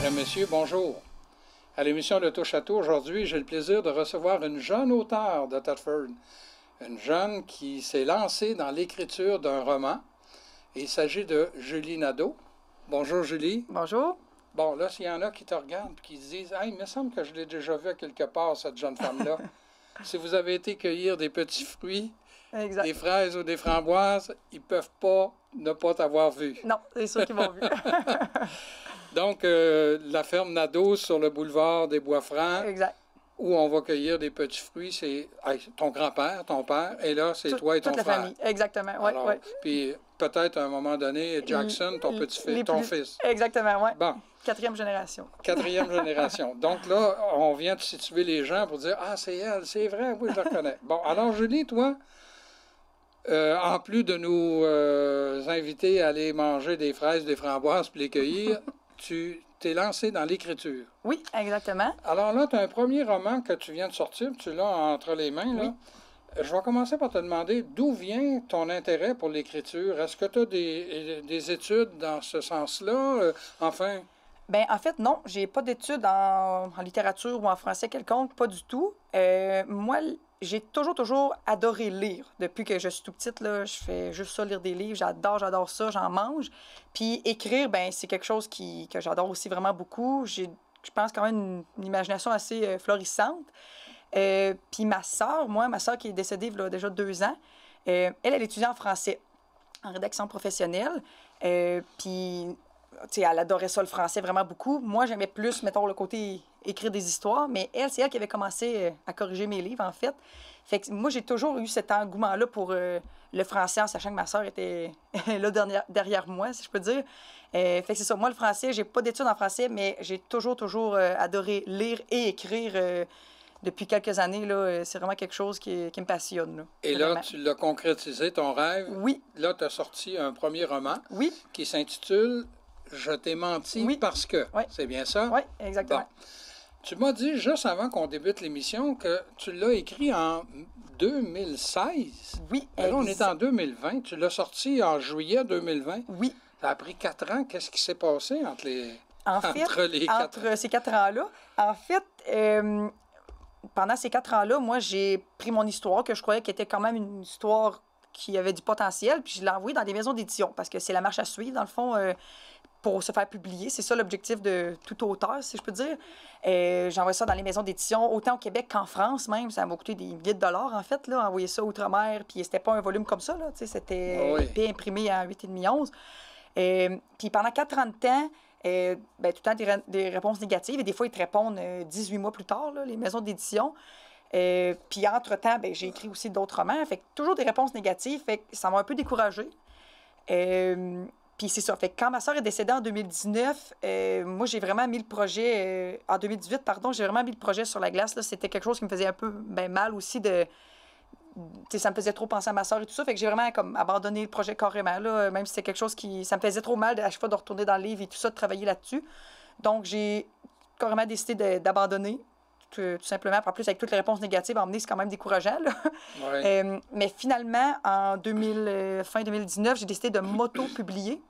Mesdames, Messieurs, bonjour. À l'émission de Touche à tout, aujourd'hui, j'ai le plaisir de recevoir une jeune auteure de Thetford. Une jeune qui s'est lancée dans l'écriture d'un roman. Il s'agit de Julie Nadeau. Bonjour, Julie. Bonjour. Bon, là, s'il y en a qui te regardent et qui se disent « Hey, il me semble que je l'ai déjà vu à quelque part, cette jeune femme-là. » Si vous avez été cueillir des petits fruits, Exact. des fraises ou des framboises, ils ne peuvent pas ne pas t'avoir vu. Non, c'est sûr qu'ils m'ont vu. Donc, la ferme Nadeau sur le boulevard des Bois-Francs, Exact. où on va cueillir des petits fruits, c'est ton grand-père, ton père, et là, c'est toi et ton toute frère. la famille, exactement, oui. Alors, puis peut-être à un moment donné, Jackson, ton petit-fils, ton fils. Exactement, oui. Bon. 4e génération. 4e génération. Donc là, on vient de situer les gens pour dire « Ah, c'est elle, c'est vrai, oui, je la reconnais. » Bon, alors Julie, toi, en plus de nous inviter à aller manger des fraises, des framboises puis les cueillir, tu t'es lancé dans l'écriture. Oui, exactement. Alors là, tu as un premier roman que tu viens de sortir, tu l'as entre les mains, là. Oui. Je vais commencer par te demander d'où vient ton intérêt pour l'écriture. Est-ce que tu as des études dans ce sens-là? Enfin... Bien, en fait, non. J'ai pas d'études en littérature ou en français quelconque, pas du tout. Moi, j'ai toujours adoré lire. Depuis que je suis tout petite, là, je fais juste ça, lire des livres. J'adore ça, j'en mange. Puis écrire, ben c'est quelque chose que j'adore aussi vraiment beaucoup. Je pense quand même une imagination assez florissante. Puis ma sœur qui est décédée il y a déjà 2 ans, elle étudiait en français, en rédaction professionnelle. Puis... T'sais, elle adorait ça, le français, vraiment beaucoup. Moi, j'aimais plus, mettons, le côté écrire des histoires, mais c'est elle qui avait commencé à corriger mes livres, en fait. Fait que moi, j'ai toujours eu cet engouement-là pour le français, en sachant que ma sœur était là derrière moi, si je peux dire. Fait que c'est ça. Moi, le français, j'ai pas d'études en français, mais j'ai toujours adoré lire et écrire. Depuis quelques années, là, c'est vraiment quelque chose qui me passionne. Là, et vraiment. là, tu l'as concrétisé, ton rêve. Oui. Là, tu as sorti un premier roman. Oui. Qui s'intitule « Je t'ai menti parce que ». Oui. C'est bien ça? Oui, exactement. Bon. Tu m'as dit, juste avant qu'on débute l'émission, que tu l'as écrit en 2016. Oui, là, on est en 2020. Tu l'as sorti en juillet 2020. Oui. Ça a pris 4 ans. Qu'est-ce qui s'est passé entre ces 4 ans-là? En fait, pendant ces 4 ans-là, moi, j'ai pris mon histoire, que je croyais qu'elle était quand même une histoire qui avait du potentiel, puis je l'ai envoyée dans des maisons d'édition, parce que c'est la marche à suivre, dans le fond, pour se faire publier. C'est ça l'objectif de tout auteur, si je peux dire. J'ai envoyé ça dans les maisons d'édition, autant au Québec qu'en France même. Ça m'a coûté des milliers de dollars, en fait, là, envoyer ça outre-mer, puis c'était pas un volume comme ça, là, c'était épais, imprimé à 8,5 onces. Puis pendant 4 ans de temps, tout le temps des réponses négatives, et des fois, ils te répondent 18 mois plus tard, là, les maisons d'édition. Puis entre-temps, j'ai écrit aussi d'autres romans. Fait que toujours des réponses négatives. Fait que ça m'a un peu découragée. Puis c'est ça. Fait que quand ma soeur est décédée en 2019, moi, j'ai vraiment mis le projet... en 2018, pardon, j'ai vraiment mis le projet sur la glace. Là. C'était quelque chose qui me faisait un peu mal aussi de... ça me faisait trop penser à ma soeur et tout ça. Fait que j'ai vraiment comme abandonné le projet carrément, là, même si c'était quelque chose qui... Ça me faisait trop mal à chaque fois de retourner dans le livre et tout ça, de travailler là-dessus. Donc, j'ai carrément décidé d'abandonner. Tout simplement. En plus, avec toutes les réponses négatives emmenées, c'est quand même décourageant. Là. Ouais. Mais finalement, en fin 2019, j'ai décidé de m'auto-publier.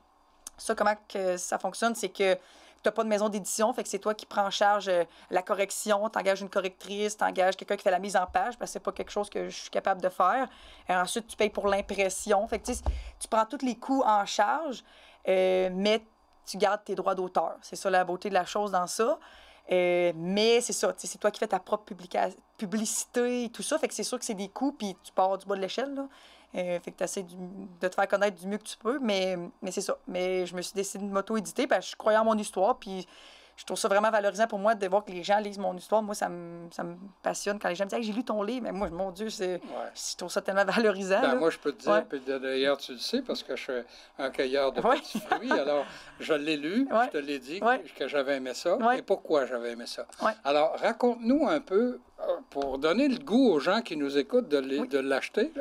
Ça, comment que ça fonctionne, c'est que tu n'as pas de maison d'édition, fait que c'est toi qui prends en charge la correction, tu engages une correctrice, tu engages quelqu'un qui fait la mise en page, parce que c'est pas quelque chose que je suis capable de faire. Et ensuite, tu payes pour l'impression. Fait que tu prends tous les coûts en charge, mais tu gardes tes droits d'auteur. C'est ça la beauté de la chose dans ça. Mais c'est ça, c'est toi qui fais ta propre publicité et tout ça. Fait que c'est sûr que c'est des coûts, puis tu pars du bas de l'échelle. Là. Fait que tu essaies de te faire connaître du mieux que tu peux. Mais c'est ça. Mais je me suis décidée de m'auto-éditer parce que je croyais en mon histoire. Puis je trouve ça vraiment valorisant pour moi de voir que les gens lisent mon histoire. Moi, ça me passionne quand les gens me disent hey, « j'ai lu ton livre ». Mais moi, mon Dieu, je trouve ça tellement valorisant. Moi, je peux te dire, puis d'ailleurs, tu le sais, parce que je suis un cueilleur de petits fruits. Alors, je l'ai lu, je te l'ai dit que j'avais aimé ça. Et pourquoi j'avais aimé ça. Alors, raconte-nous un peu, pour donner le goût aux gens qui nous écoutent de l'acheter.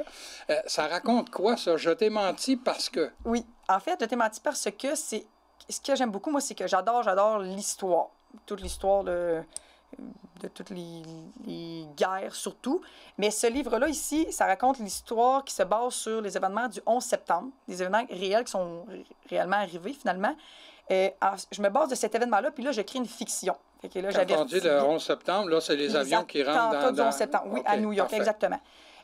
Ça raconte quoi, ça? « Je t'ai menti parce que ». Oui. En fait, « Je t'ai menti parce que » c'est... Ce que j'aime beaucoup, moi, c'est que j'adore l'histoire. Toute l'histoire de toutes les guerres, surtout. Mais ce livre-là, ici, ça raconte l'histoire qui se base sur les événements du 11 septembre, des événements réels qui sont réellement arrivés, finalement. je me base de cet événement-là, puis là, je crée une fiction. Fait que là, quand on dit le 11 septembre, là, c'est les avions qui rentrent dans... 11 septembre, oui, à New York, parfait. Exactement.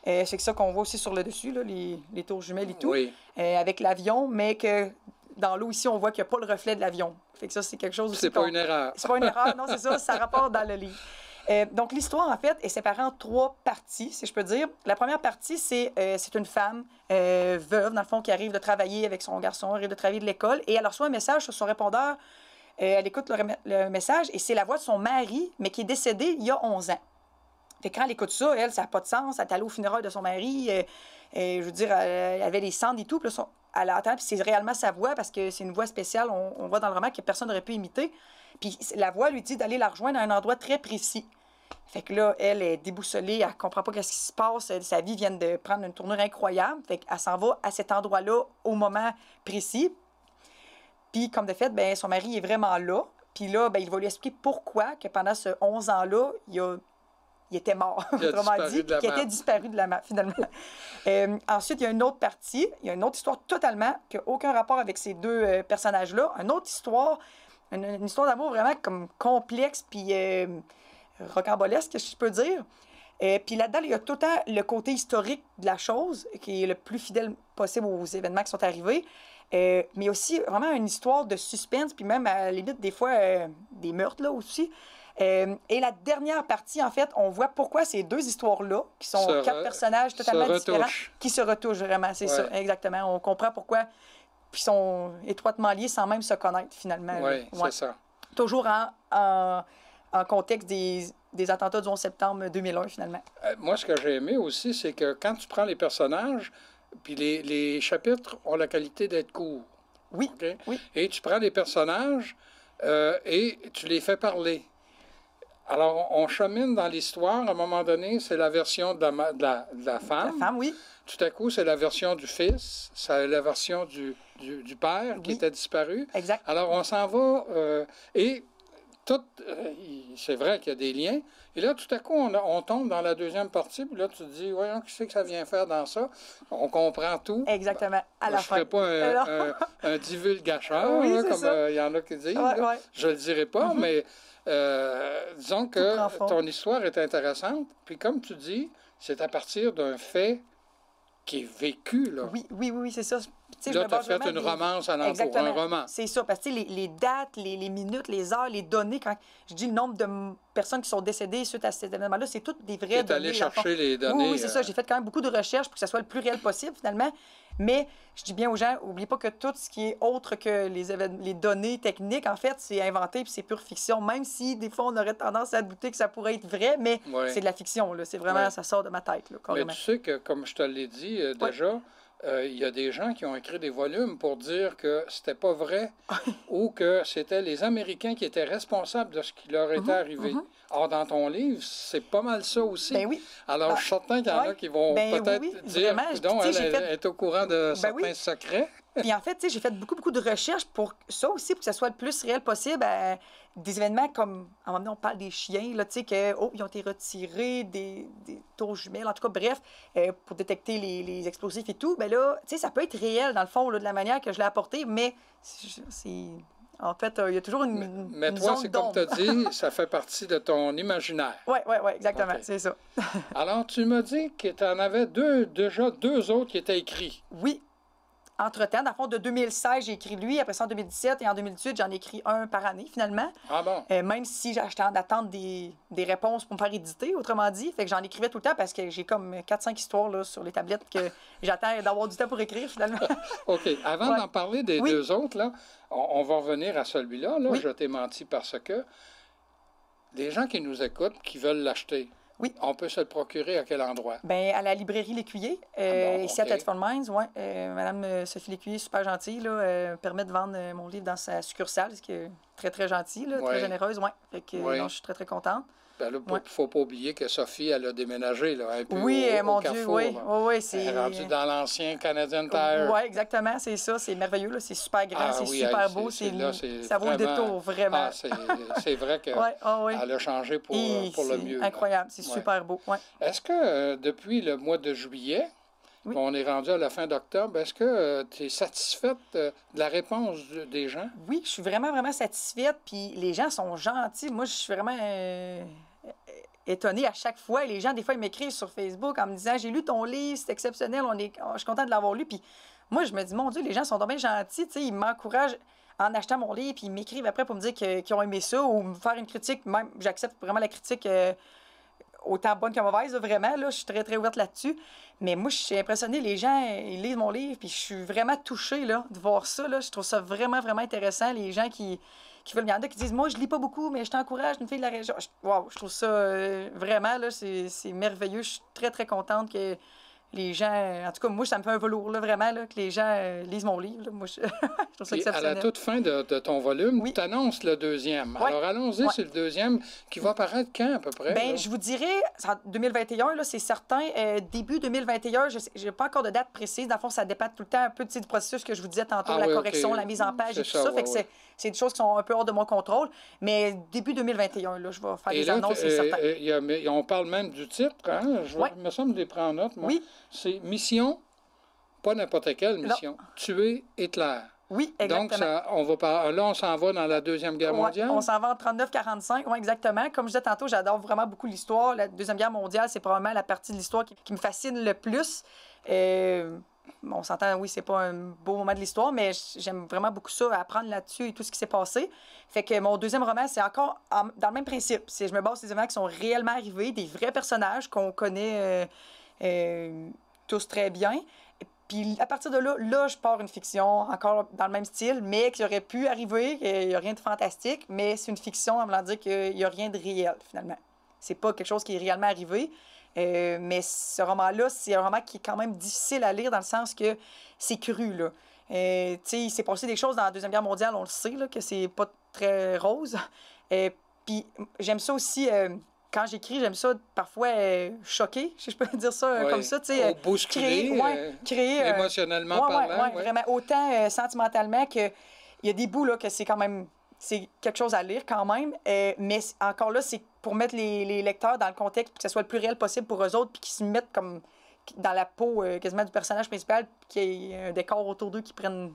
C'est ça qu'on voit aussi sur le dessus, là, les tours jumelles et tout, oui. Avec l'avion, mais que dans l'eau ici, on voit qu'il n'y a pas le reflet de l'avion. Fait que ça, c'est quelque chose aussi... C'est pas une erreur. C'est pas une erreur, non, c'est ça, ça rapporte dans le livre. Donc, l'histoire, en fait, est séparée en 3 parties, si je peux dire. La première partie, c'est une femme veuve, dans le fond, qui arrive de travailler avec son garçon, arrive de travailler de l'école, et elle reçoit un message sur son répondeur. Elle écoute le message, et c'est la voix de son mari, mais qui est décédé il y a 11 ans. Fait que quand elle écoute ça, elle, ça n'a pas de sens. Elle est allée au funérailles de son mari. Je veux dire, elle avait les cendres et tout. Puis là, elle entend, puis c'est réellement sa voix, parce que c'est une voix spéciale, on voit dans le roman, que personne n'aurait pu imiter. Puis la voix lui dit d'aller la rejoindre à un endroit très précis. Fait que là, elle est déboussolée, elle comprend pas ce qui se passe, sa vie vient de prendre une tournure incroyable. Fait qu'elle s'en va à cet endroit-là au moment précis. Puis, comme de fait, ben, son mari est vraiment là. Puis là, ben, il va lui expliquer pourquoi que pendant ce 11 ans-là, il était mort, autrement dit, qui était disparu de la map, finalement. Ensuite, il y a une autre partie, il y a une autre histoire totalement qui n'a aucun rapport avec ces 2 personnages-là. Une autre histoire, une histoire d'amour vraiment comme complexe, puis rocambolesque, si je peux dire. Puis là-dedans, il y a tout le temps le côté historique de la chose, qui est le plus fidèle possible aux événements qui sont arrivés. Mais aussi vraiment une histoire de suspense, puis même à la limite, des fois, des meurtres là aussi. Et la dernière partie, en fait, on voit pourquoi ces 2 histoires-là, qui sont 4 personnages totalement différents, qui se retouchent vraiment, c'est ça, exactement. On comprend pourquoi, puis sont étroitement liés sans même se connaître, finalement. Oui, c'est ça. Toujours en contexte des attentats du 11 septembre 2001, finalement. Moi, ce que j'ai aimé aussi, c'est que quand tu prends les personnages, puis les chapitres ont la qualité d'être courts. Oui, okay? Oui. Et tu prends les personnages et tu les fais parler. Alors, on chemine dans l'histoire. À un moment donné, c'est la version de la femme. La femme, oui. Tout à coup, c'est la version du fils. C'est la version du père qui était disparu. Exact. Alors, on s'en va et tout... c'est vrai qu'il y a des liens. Et là, tout à coup, on tombe dans la deuxième partie. Puis là, tu te dis, voyons, qui c'est que ça vient faire dans ça? On comprend tout. Exactement. À la fin. Je ne serais pas un divulgacheur, oui, là, comme il y en a qui disent. Ouais. Je ne le dirai pas, mais disons que ton histoire est intéressante. Puis comme tu dis, c'est à partir d'un fait qui est vécu, là. Oui, c'est ça. Là, tu as fait une romance à l'entour, un roman. C'est ça, parce que les dates, les minutes, les heures, les données, quand je dis le nombre de personnes qui sont décédées suite à cet événement-là, c'est toutes des vraies données. Tu es allé chercher les données. Oui, c'est ça. J'ai fait quand même beaucoup de recherches pour que ça soit le plus réel possible, finalement. Mais je dis bien aux gens, n'oubliez pas que tout ce qui est autre que les données techniques, en fait, c'est inventé puis c'est pure fiction, même si des fois, on aurait tendance à douter que ça pourrait être vrai, mais c'est de la fiction, là. C'est vraiment, ça sort de ma tête, là, carrément. Mais tu sais que, comme je te l'ai dit déjà, il y a des gens qui ont écrit des volumes pour dire que c'était pas vrai ou que c'était les Américains qui étaient responsables de ce qui leur était arrivé. Or, dans ton livre, c'est pas mal ça aussi. Ben oui. Alors, je suis certain qu'il y en a qui vont peut-être dire, donc, elle est au courant de certains secrets. Puis en fait, j'ai fait beaucoup de recherches pour ça aussi, pour que ça soit le plus réel possible. Des événements comme, à un moment donné, on parle des chiens, là, tu sais, qu'ils ont été retirés des tours jumelles, en tout cas, bref, pour détecter les explosifs et tout. Ben là, tu sais, ça peut être réel, dans le fond, là, de la manière que je l'ai apporté, mais c'est... En fait, il y a toujours une Mais toi, c'est comme tu as dit, ça fait partie de ton imaginaire. Oui, exactement, c'est ça. Alors, tu m'as dit que tu en avais déjà deux autres qui étaient écrits. Oui. Entre-temps, dans le fond, de 2016, j'ai écrit lui. Après ça, en 2017 et en 2018, j'en ai écrit un par année, finalement. Ah bon? Même si j'étais en attente des réponses pour me faire éditer, autrement dit. Fait que j'en écrivais tout le temps parce que j'ai comme 4-5 histoires là, sur les tablettes que j'attends d'avoir du temps pour écrire, finalement. OK. Avant d'en parler des deux autres, là, on va revenir à celui-là. Là. Je t'ai menti parce que les gens qui nous écoutent, qui veulent l'acheter, on peut se le procurer à quel endroit? Bien, à la librairie L'Écuyer, ici à Thetford Mines, Madame Sophie L'Écuyer, super gentille, là, permet de vendre mon livre dans sa succursale, ce qui est très, très gentil, là, très généreuse, Fait que, non, je suis très, très contente. Ben là, il ne faut pas oublier que Sophie, elle a déménagé, là, un peu mon Carrefour. Dieu, oui, c'est... Elle est rendue dans l'ancien Canadian Tire. Oui, exactement, c'est ça, c'est merveilleux, là, c'est super grand, c'est super beau, ça vaut le détour, vraiment. C'est vrai qu'elle a changé pour le mieux. Incroyable, c'est super beau, Est-ce que depuis le mois de juillet, Oui. On est rendu à la fin d'octobre. Est-ce que tu es satisfaite de la réponse des gens? Oui, je suis vraiment, vraiment satisfaite. Puis les gens sont gentils. Moi, je suis vraiment étonnée à chaque fois. Et les gens, des fois, ils m'écrivent sur Facebook en me disant « J'ai lu ton livre, c'est exceptionnel, je suis content de l'avoir lu. » Puis moi, je me dis « Mon Dieu, les gens sont bien gentils. » Tu sais, ils m'encouragent en achetant mon livre, puis ils m'écrivent après pour me dire qu'ils ont aimé ça ou me faire une critique. Même, j'accepte vraiment la critique autant bonne que mauvaise, là, vraiment. Là, je suis très, très ouverte là-dessus. Mais moi, je suis impressionnée. Les gens, ils lisent mon livre, puis je suis vraiment touchée là, de voir ça. Là. Je trouve ça vraiment, vraiment intéressant. Les gens qui veulent... Il y en a qui disent « Moi, je lis pas beaucoup, mais je t'encourage, une fille de la région. » Wow, je trouve ça vraiment, là, c'est merveilleux. Je suis très, très contente que les gens... En tout cas, moi, ça me fait un velours, là, vraiment, là, que les gens lisent mon livre. Là. Moi, je trouve ça exceptionnel. À la toute fin de ton volume, oui. tu annonces le deuxième. Oui. Alors, allons-y Oui. sur le deuxième, qui va paraître quand, à peu près? Bien, je vous dirais, en 2021, là, c'est certain. Début 2021, je n'ai pas encore de date précise. Dans le fond, ça dépend tout le temps un peu du processus que je vous disais tantôt, la correction, la mise en page et tout ça. Fait que c'est des choses qui sont un peu hors de mon contrôle. Mais début 2021, là, je vais faire des annonces, c'est certain. On parle même du titre, hein? Je me semble de les prendre en note, moi. Oui. C'est Mission, pas n'importe quelle mission. Non. Tuer Hitler. Oui, exactement. Donc, là, on s'en va dans la Deuxième Guerre mondiale? On s'en va en 39-45, oui, exactement. Comme je disais tantôt, j'adore vraiment beaucoup l'histoire. La Deuxième Guerre mondiale, c'est probablement la partie de l'histoire qui me fascine le plus. On s'entend, oui, c'est pas un beau moment de l'histoire, mais j'aime vraiment beaucoup ça, apprendre là-dessus et tout ce qui s'est passé. Fait que mon deuxième roman, c'est encore dans le même principe. Je me base sur des événements qui sont réellement arrivés, des vrais personnages qu'on connaît tous très bien. Puis à partir de là, je pars une fiction encore dans le même style, mais qui aurait pu arriver, il n'y a rien de fantastique, mais c'est une fiction, en voulant dire qu'il n'y a rien de réel, finalement. C'est pas quelque chose qui est réellement arrivé, mais ce roman-là, c'est un roman qui est quand même difficile à lire dans le sens que c'est cru, là. Tu sais, il s'est passé des choses dans la Deuxième Guerre mondiale, on le sait, là, que c'est pas très rose. Puis j'aime ça aussi... quand j'écris, j'aime ça parfois choquer, si je peux dire ça comme ça. Bousculer, créer émotionnellement parlant. Oui, vraiment. Autant sentimentalement qu'il y a des bouts là, que c'est quand même c'est quelque chose à lire quand même. Mais encore là, c'est pour mettre les lecteurs dans le contexte, pour que ce soit le plus réel possible pour eux autres, puis qu'ils se mettent comme dans la peau quasiment du personnage principal, puis qu'il y ait un décor autour d'eux qui prennent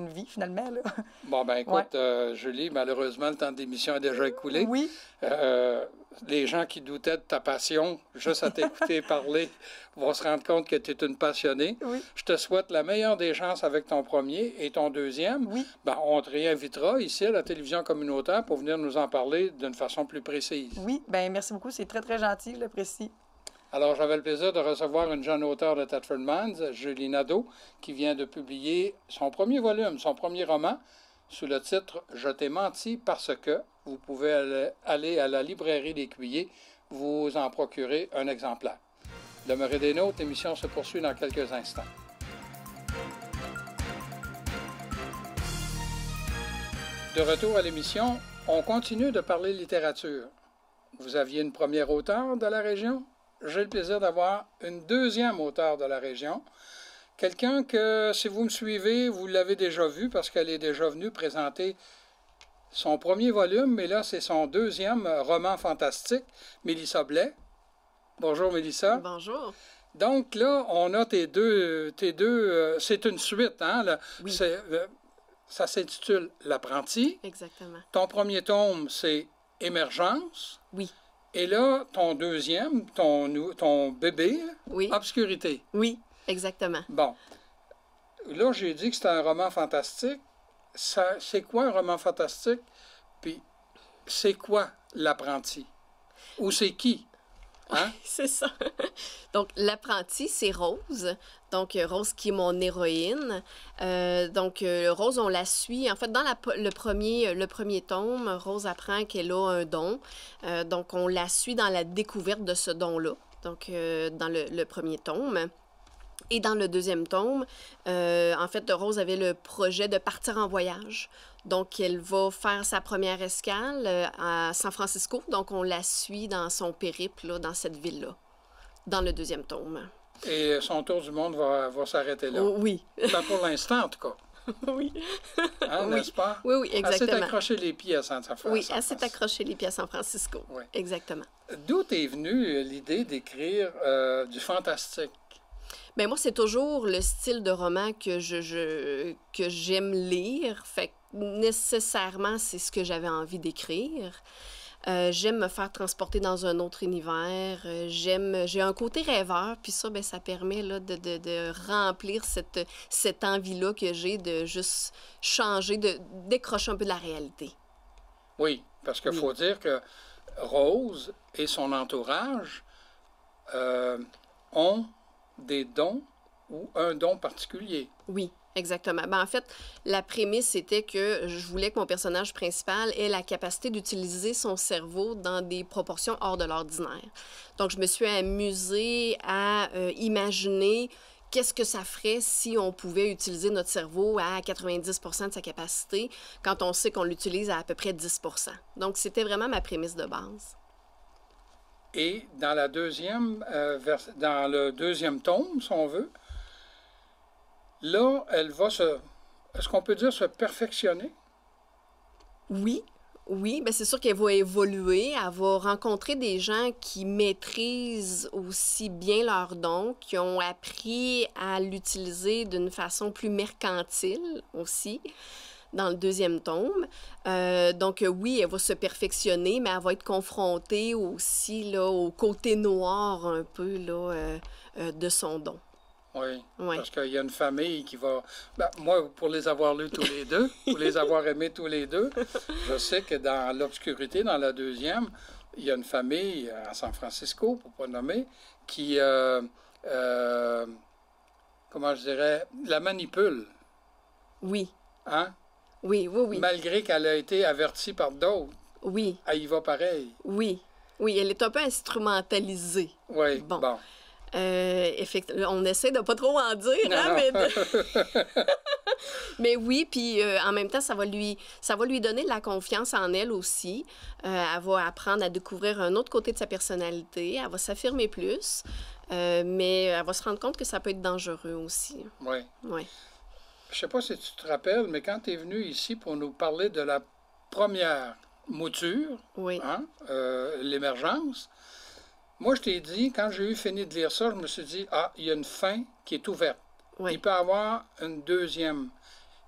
vie, finalement. Là. Bon, ben écoute, Julie, malheureusement, le temps d'émission est déjà écoulé. Oui. Les gens qui doutaient de ta passion, juste à t'écouter parler, vont se rendre compte que tu es une passionnée. Oui. Je te souhaite la meilleure des chances avec ton premier et ton deuxième. Oui. Ben, on te réinvitera ici à la télévision communautaire pour venir nous en parler d'une façon plus précise. Oui, ben merci beaucoup. C'est très, très gentil, je l'apprécie. Alors, j'avais le plaisir de recevoir une jeune auteure de Thetford Mines, Julie Nadeau, qui vient de publier son premier volume, son premier roman, sous le titre « Je t'ai menti parce que ». Vous pouvez aller à la librairie l'Écuyer, vous en procurer un exemplaire. Demeurez des nôtres, l'émission se poursuit dans quelques instants. De retour à l'émission, on continue de parler littérature. Vous aviez une première auteure de la région? J'ai le plaisir d'avoir une deuxième auteure de la région. Quelqu'un que, si vous me suivez, vous l'avez déjà vu parce qu'elle est déjà venue présenter son premier volume, mais là, c'est son deuxième roman fantastique, Mélissa Blais. Bonjour, Mélissa. Bonjour. Donc là, on a tes deux c'est une suite, hein? Là, oui. Ça s'intitule L'apprenti. Exactement. Ton premier tome, c'est Émergence. Oui. Et là, ton deuxième, ton bébé, oui. Obscurité. Oui, exactement. Bon. Là, j'ai dit que c'était un roman fantastique. C'est quoi un roman fantastique? Puis, c'est quoi l'apprenti? Ou c'est qui? Hein? C'est ça. Donc, l'apprenti, c'est Rose. Donc, Rose qui est mon héroïne. Rose, on la suit. En fait, dans le premier tome, Rose apprend qu'elle a un don. Donc, on la suit dans la découverte de ce don-là. Donc, dans le premier tome. Et dans le deuxième tome, en fait, Rose avait le projet de partir en voyage. Donc, elle va faire sa première escale à San Francisco. Donc, on la suit dans son périple, là, dans cette ville-là, dans le deuxième tome. Et son tour du monde va s'arrêter là. Oui. Ben, pour l'instant, en tout cas. Oui. Hein, oui. N'est-ce pas? Oui, oui, exactement. Elle s'est accroché les pieds à San Francisco. Oui, elle s'est accroché les pieds à San Francisco. Oui. Exactement. D'où est venue l'idée d'écrire du fantastique? Bien, moi, c'est toujours le style de roman que que j'aime lire. Fait que nécessairement, c'est ce que j'avais envie d'écrire. J'aime me faire transporter dans un autre univers. J'ai un côté rêveur, puis ça, ben, ça permet là, de remplir cette envie-là que j'ai de juste changer, de décrocher un peu de la réalité. Oui, parce qu'il faut dire que Rose et son entourage ont des dons ou un don particulier. Oui. Exactement. Ben, en fait, la prémisse, c'était que je voulais que mon personnage principal ait la capacité d'utiliser son cerveau dans des proportions hors de l'ordinaire. Donc, je me suis amusée à imaginer qu'est-ce que ça ferait si on pouvait utiliser notre cerveau à 90 de sa capacité quand on sait qu'on l'utilise à peu près 10 Donc, c'était vraiment ma prémisse de base. Et dans la dans le deuxième tome, si on veut, là, elle va est-ce qu'on peut dire se perfectionner? Oui, oui. Bien, c'est sûr qu'elle va évoluer. Elle va rencontrer des gens qui maîtrisent aussi bien leurs dons, qui ont appris à l'utiliser d'une façon plus mercantile aussi, dans le deuxième tome. Donc, oui, elle va se perfectionner, mais elle va être confrontée aussi là, au côté noir un peu là, de son don. Oui, parce qu'il y a une famille qui va... Ben, moi, pour les avoir lus tous les deux, pour les avoir aimés tous les deux, je sais que dans l'obscurité, dans la deuxième, il y a une famille à San Francisco, pour ne pas nommer, qui, comment je dirais, la manipule. Oui. Hein? Oui, oui, oui. Malgré qu'elle a été avertie par d'autres. Oui. Elle y va pareil. Oui. Oui, elle est un peu instrumentalisée. Oui, bon. Effectivement, on essaie de pas trop en dire, hein, mais... mais oui, puis en même temps, ça va lui donner de la confiance en elle aussi. Elle va apprendre à découvrir un autre côté de sa personnalité. Elle va s'affirmer plus, mais elle va se rendre compte que ça peut être dangereux aussi. Oui. Oui. Je sais pas si tu te rappelles, mais quand tu es venu ici pour nous parler de la première mouture, oui. Hein, l'émergence, moi, je t'ai dit, quand j'ai eu fini de lire ça, je me suis dit, il y a une fin qui est ouverte. Oui. Il peut y avoir une deuxième.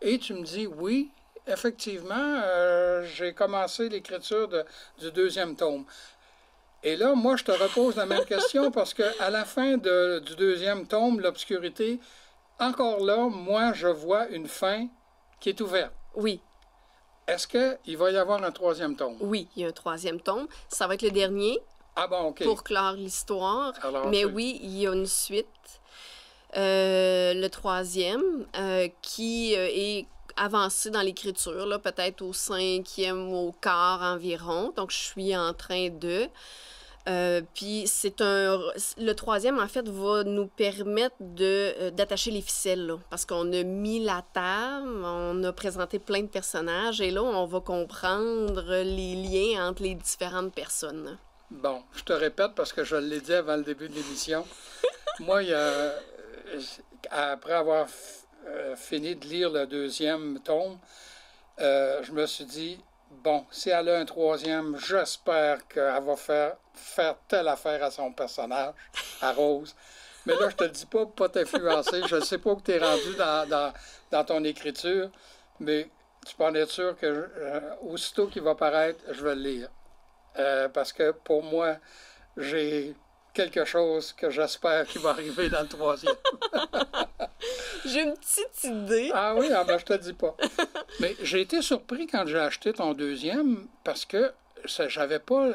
Et tu me dis, oui, effectivement, j'ai commencé l'écriture du deuxième tome. Et là, moi, je te repose la même question parce qu'à la fin du deuxième tome, l'obscurité, encore là, moi, je vois une fin qui est ouverte. Oui. Est-ce qu'il va y avoir un troisième tome? Oui, il y a un troisième tome. Ça va être le dernier. Ah bon, OK. Pour clore l'histoire. Mais oui, il y a une suite. Le troisième, qui est avancé dans l'écriture, là, peut-être au 5e, au quart environ. Donc, je suis en train de... puis le troisième, en fait, va nous permettre d'attacher les ficelles, là, parce qu'on a mis la table, on a présenté plein de personnages, et là, on va comprendre les liens entre les différentes personnes. Bon, je te répète parce que je l'ai dit avant le début de l'émission. Moi, après avoir fini de lire le deuxième tome, je me suis dit, bon, si elle a un troisième, j'espère qu'elle va faire telle affaire à son personnage, à Rose. Mais là, je te le dis pas t'influencer. Je ne sais pas où tu es rendu dans ton écriture, mais tu peux en être sûr que aussitôt qu'il va paraître, je vais le lire. Parce que pour moi, j'ai quelque chose que j'espère qui va arriver dans le troisième. J'ai une petite idée. Ah oui, ben, je te dis pas. Mais j'ai été surpris quand j'ai acheté ton deuxième parce que j'avais pas...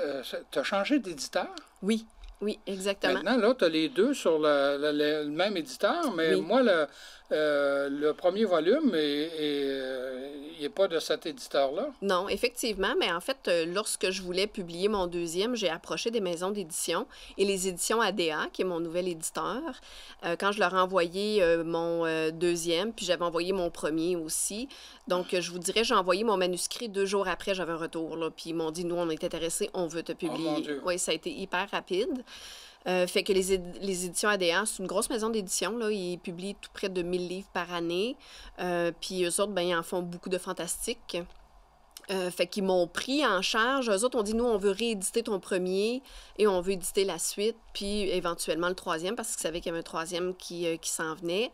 tu as changé d'éditeur? Oui, oui, exactement. Maintenant, là, tu as les deux sur le même éditeur, mais oui. Moi, le premier volume, il n'est pas de cet éditeur-là. Non, effectivement, mais en fait, lorsque je voulais publier mon deuxième, j'ai approché des maisons d'édition et les éditions ADA, qui est mon nouvel éditeur, quand je leur ai envoyé mon deuxième, puis j'avais envoyé mon premier aussi. Donc, je vous dirais, j'ai envoyé mon manuscrit 2 jours après, j'avais un retour, là, puis ils m'ont dit, nous, on est intéressés, on veut te publier. Oh, mon Dieu. Oui, ça a été hyper rapide. Fait que les éditions ADA, c'est une grosse maison d'édition, là. Ils publient tout près de 1000 livres par année. Puis eux autres, ben, ils en font beaucoup de fantastique. Fait qu'ils m'ont pris en charge. Eux autres ont dit, nous, on veut rééditer ton premier et on veut éditer la suite. puis éventuellement le troisième, parce qu'il savait qu'il y avait un troisième qui s'en venait.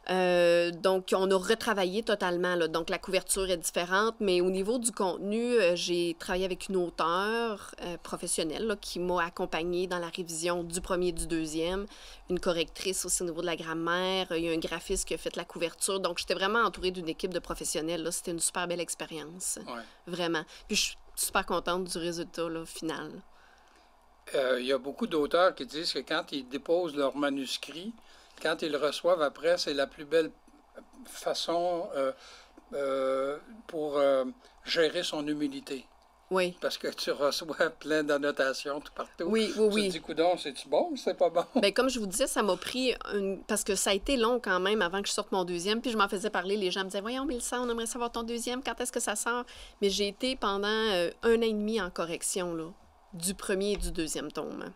Donc, on a retravaillé totalement, là. Donc, la couverture est différente, mais au niveau du contenu, j'ai travaillé avec une auteure professionnelle là, qui m'a accompagnée dans la révision du premier et du deuxième, une correctrice aussi au niveau de la grammaire, il y a un graphiste qui a fait la couverture. Donc, j'étais vraiment entourée d'une équipe de professionnels, là. C'était une super belle expérience, vraiment. Puis, je suis super contente du résultat là, final. Il y a beaucoup d'auteurs qui disent que quand ils déposent leur manuscrit, quand ils le reçoivent après, c'est la plus belle façon pour gérer son humilité. Oui. Parce que tu reçois plein d'annotations tout partout. Oui. Tu te dis, coudonc, c'est-tu bon ou c'est pas bon? Bien, comme je vous disais, ça m'a pris parce que ça a été long quand même avant que je sorte mon deuxième. Puis je m'en faisais parler. Les gens me disaient, voyons, Mélissa, on aimerait savoir ton deuxième. Quand est-ce que ça sort? Mais j'ai été pendant 1 an et demi en correction, là, du premier et du deuxième tome.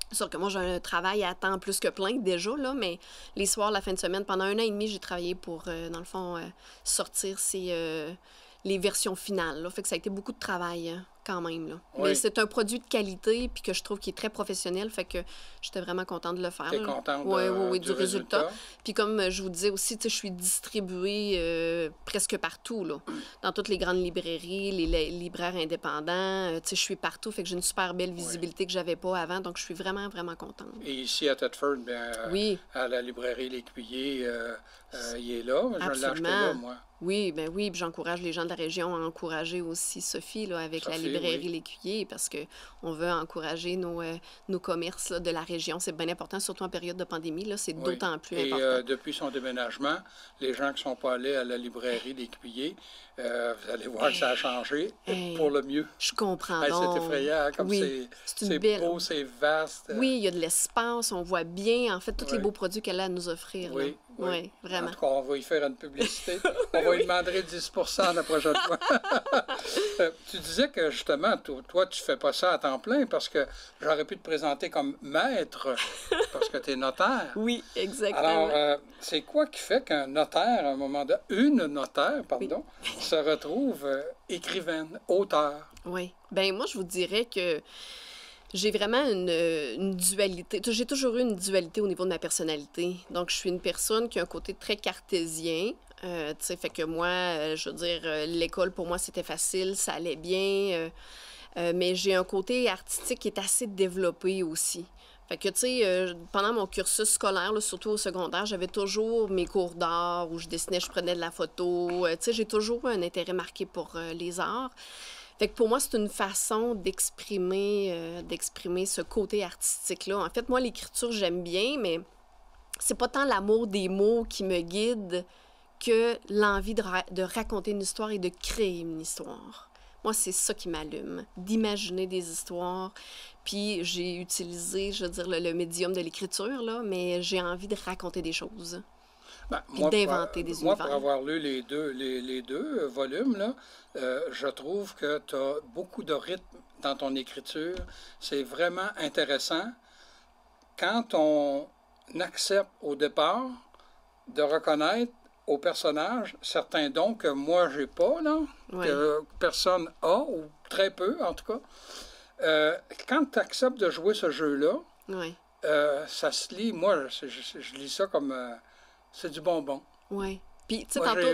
C'est sûr que moi, j'ai un travail à temps plus que plein déjà, là, mais les soirs, la fin de semaine, pendant 1 an et demi, j'ai travaillé pour, dans le fond, sortir les versions finales. Là. Fait que ça a été beaucoup de travail quand même. Là. Oui. Mais c'est un produit de qualité puis que je trouve qu'il est très professionnel. Fait que j'étais vraiment contente de le faire. T'es contente du résultat. Puis comme je vous disais aussi, je suis distribuée presque partout. Là, dans toutes les grandes librairies, les libraires indépendants. Je suis partout. Fait que j'ai une super belle visibilité que j'avais pas avant. Donc, je suis vraiment, vraiment contente. Et ici à Thetford, bien, à la librairie L'Écuyer, il est là. Je l'ai acheté là, moi. Oui, bien oui, puis j'encourage les gens de la région à encourager aussi Sophie là, avec la librairie L'Écuyer parce qu'on veut encourager nos commerces là, de la région. C'est bien important, surtout en période de pandémie, là, c'est d'autant plus important. Et depuis son déménagement, les gens qui ne sont pas allés à la librairie L'Écuyer, vous allez voir que ça a changé pour le mieux. Je comprends. C'est effrayant, hein, comme c'est beau, c'est vaste. Oui, il y a de l'espace, on voit bien, en fait, tous les beaux produits qu'elle a à nous offrir. Oui. Oui, vraiment. En tout cas, on va y faire une publicité. On va lui demander 10 % la prochaine fois. Tu disais que, justement, toi, tu fais pas ça à temps plein parce que j'aurais pu te présenter comme maître parce que tu es notaire. Oui, exactement. Alors, c'est quoi qui fait qu'un notaire, à un moment donné, une notaire, pardon, se retrouve écrivaine, auteur? Oui. Bien, moi, je vous dirais que j'ai vraiment une dualité. J'ai toujours eu une dualité au niveau de ma personnalité. Donc, je suis une personne qui a un côté très cartésien. Fait que moi, je veux dire, l'école, pour moi, c'était facile, ça allait bien. Mais j'ai un côté artistique qui est assez développé aussi. Fait que, tu sais, pendant mon cursus scolaire, là, surtout au secondaire, j'avais toujours mes cours d'art où je dessinais, je prenais de la photo. Tu sais, j'ai toujours eu un intérêt marqué pour les arts. Fait que pour moi, c'est une façon d'exprimer ce côté artistique-là. En fait, moi, l'écriture, j'aime bien, mais c'est pas tant l'amour des mots qui me guide que l'envie de raconter une histoire et de créer une histoire. Moi, c'est ça qui m'allume, d'imaginer des histoires. Puis j'ai utilisé, je veux dire, le médium de l'écriture, là, mais j'ai envie de raconter des choses. Moi, d'inventer des univers. Pour avoir lu les deux volumes, là, je trouve que tu as beaucoup de rythme dans ton écriture. C'est vraiment intéressant. Quand on accepte au départ de reconnaître au personnage certains dons que moi, j'ai pas, là, que personne a, ou très peu, en tout cas. Quand tu acceptes de jouer ce jeu-là, ça se lit, moi, je lis ça comme... c'est du bonbon. Oui. Puis, tu sais, tantôt...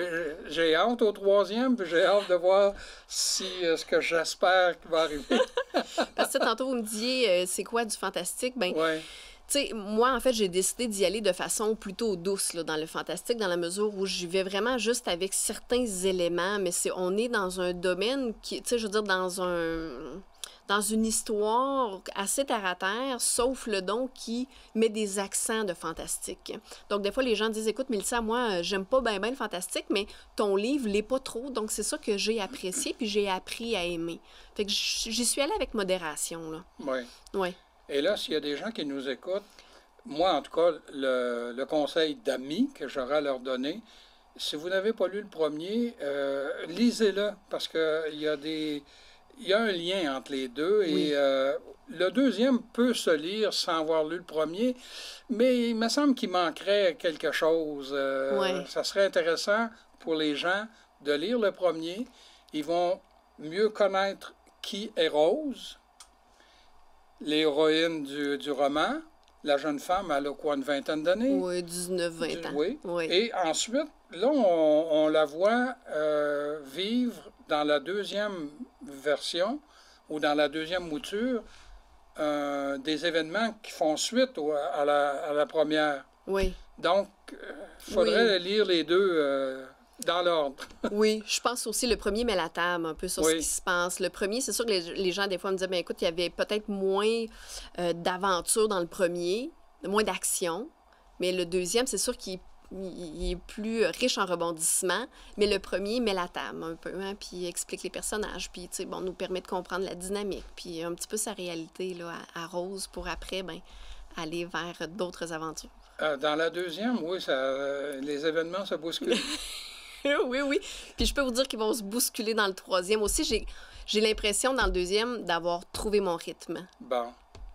J'ai hâte au troisième, puis j'ai hâte de voir si ce que j'espère va arriver. Parce que tantôt, vous me disiez, c'est quoi du fantastique? Bien, tu sais, moi, en fait, j'ai décidé d'y aller de façon plutôt douce là, dans le fantastique, dans la mesure où j'y vais vraiment juste avec certains éléments, mais on est dans un domaine qui, tu sais, je veux dire, dans une histoire assez terre-à-terre, sauf le don qui met des accents de fantastique. Donc, des fois, les gens disent, écoute, Mélissa, moi, j'aime pas bien le fantastique, mais ton livre l'est pas trop. Donc, c'est ça que j'ai apprécié, puis j'ai appris à aimer. Fait que j'y suis allée avec modération, là. Oui. Oui. Et là, s'il y a des gens qui nous écoutent, moi, en tout cas, le conseil d'amis que j'aurais à leur donner, si vous n'avez pas lu le premier, lisez-le, parce qu'il y a un lien entre les deux, et le deuxième peut se lire sans avoir lu le premier, mais il me semble qu'il manquerait quelque chose. Ça serait intéressant pour les gens de lire le premier. Ils vont mieux connaître qui est Rose, l'héroïne du roman. La jeune femme, elle a quoi, une vingtaine d'années? Oui, 19-20 ans. Oui. Et ensuite, là, on la voit vivre dans la deuxième version ou dans la deuxième mouture des événements qui font suite à la première. Oui. Donc, il faudrait lire les deux dans l'ordre. Oui, je pense aussi le premier met la table un peu sur ce qui se passe. Le premier, c'est sûr que les gens, des fois, me disaient, bien, écoute, il y avait peut-être moins d'aventure dans le premier, moins d'action. Mais le deuxième, c'est sûr qu'il est plus riche en rebondissements. Mais le premier met la table un peu, hein, puis explique les personnages, puis, tu sais, bon, nous permet de comprendre la dynamique, puis un petit peu sa réalité là, à Rose pour après, ben, aller vers d'autres aventures. Dans la deuxième, oui, les événements se bousculent. Oui, oui. Puis je peux vous dire qu'ils vont se bousculer dans le troisième aussi. J'ai l'impression, dans le deuxième, d'avoir trouvé mon rythme. Bon.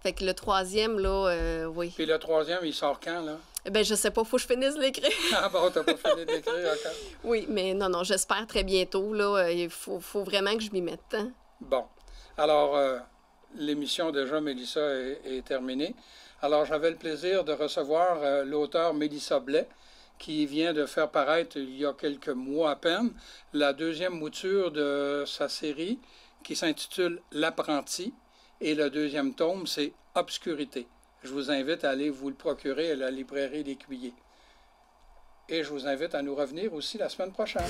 Fait que le troisième, là, oui. Puis le troisième, il sort quand, là? Ben je sais pas, faut que je finisse de l'écrire. Ah bon, t'as pas fini de l'écrire encore? Oui, mais non, j'espère très bientôt, là. Il faut vraiment que je m'y mette. Hein? Bon. Alors, l'émission déjà, Mélissa, est terminée. Alors, j'avais le plaisir de recevoir l'auteur Mélissa Blais, qui vient de faire paraître, il y a quelques mois à peine, la deuxième mouture de sa série, qui s'intitule L'apprenti, et le deuxième tome, c'est Obscurité. Je vous invite à aller vous le procurer à la librairie L'Écuyer. Et je vous invite à nous revenir aussi la semaine prochaine.